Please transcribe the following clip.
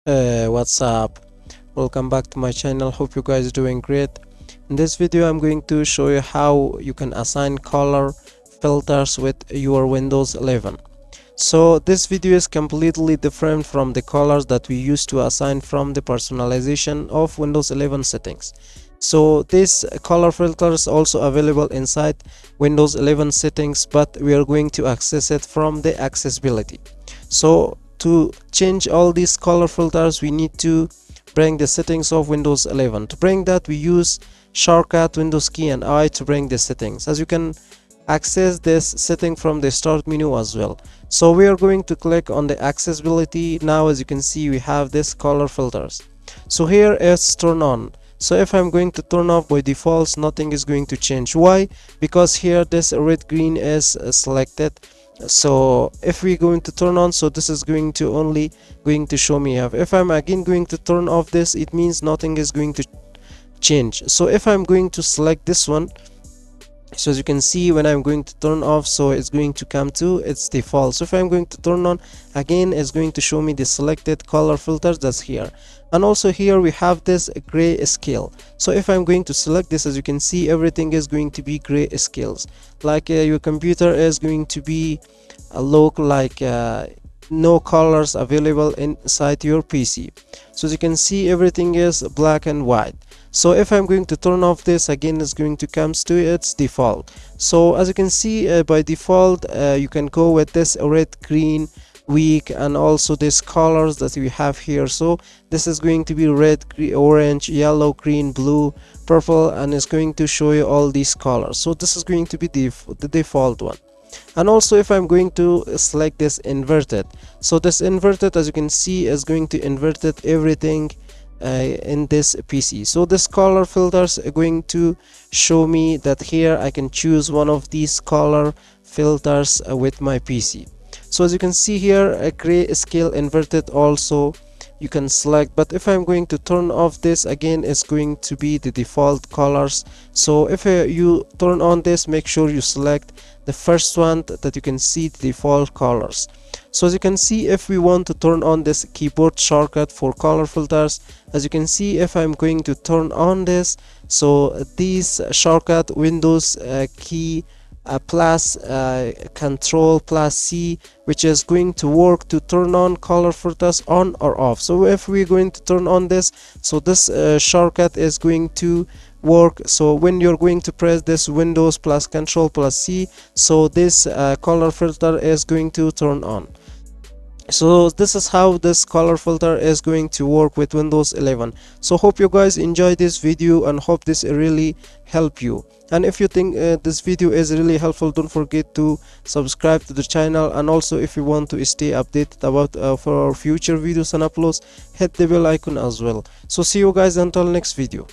What's up? Welcome back to my channel. Hope you guys are doing great. In this video I'm going to show you how you can assign color filters with your Windows 11. So this video is completely different from the colors that we used to assign from the personalization of Windows 11 settings. So this color filter is also available inside Windows 11 settings, but we are going to access it from the accessibility. So to change all these color filters, we need to bring the settings of Windows 11. To bring that, we use shortcut Windows key and I to bring the settings. As you can access this setting from the start menu as well. So we are going to click on the accessibility. Now as you can see, we have this color filters. So here it's turn on. So if I'm going to turn off, by default nothing is going to change. Why? Because here this red green is selected. So if we're going to turn on, so this is going to only going to show me have. If I'm again going to turn off this, it means nothing is going to change. So if I'm going to select this one, so as you can see, when I'm going to turn off, so it's going to come to its default. So if I'm going to turn on, again it's going to show me the selected color filters that's here. And also here we have this gray scale. So if I'm going to select this, as you can see, everything is going to be gray scales, like your computer is going to be look like no colors available inside your PC. So as you can see, everything is black and white. So if I'm going to turn off this, again it's going to come to its default. So as you can see, by default you can go with this red, green, weak, and also these colors that we have here. So this is going to be red, orange, yellow, green, blue, purple, and it's going to show you all these colors. So this is going to be the default one. And also if I'm going to select this inverted, so this inverted, as you can see, is going to inverted everything in this PC. So this color filters are going to show me that here I can choose one of these color filters with my PC. So as you can see here, a gray scale inverted also you can select, but if I'm going to turn off this, again it's going to be the default colors. So if you turn on this, make sure you select the first one that you can see the default colors. So as you can see, if we want to turn on this keyboard shortcut for color filters, as you can see, if I'm going to turn on this, so these shortcut Windows key plus control plus C, which is going to work to turn on color filters on or off. So if we're going to turn on this, so this shortcut is going to work. So when you're going to press this Windows plus control plus C, so this color filter is going to turn on. So this is how this color filter is going to work with Windows 11. So hope you guys enjoy this video and hope this really help you. And if you think this video is really helpful, don't forget to subscribe to the channel. And also if you want to stay updated about for our future videos and uploads, hit the bell icon as well. So see you guys until next video.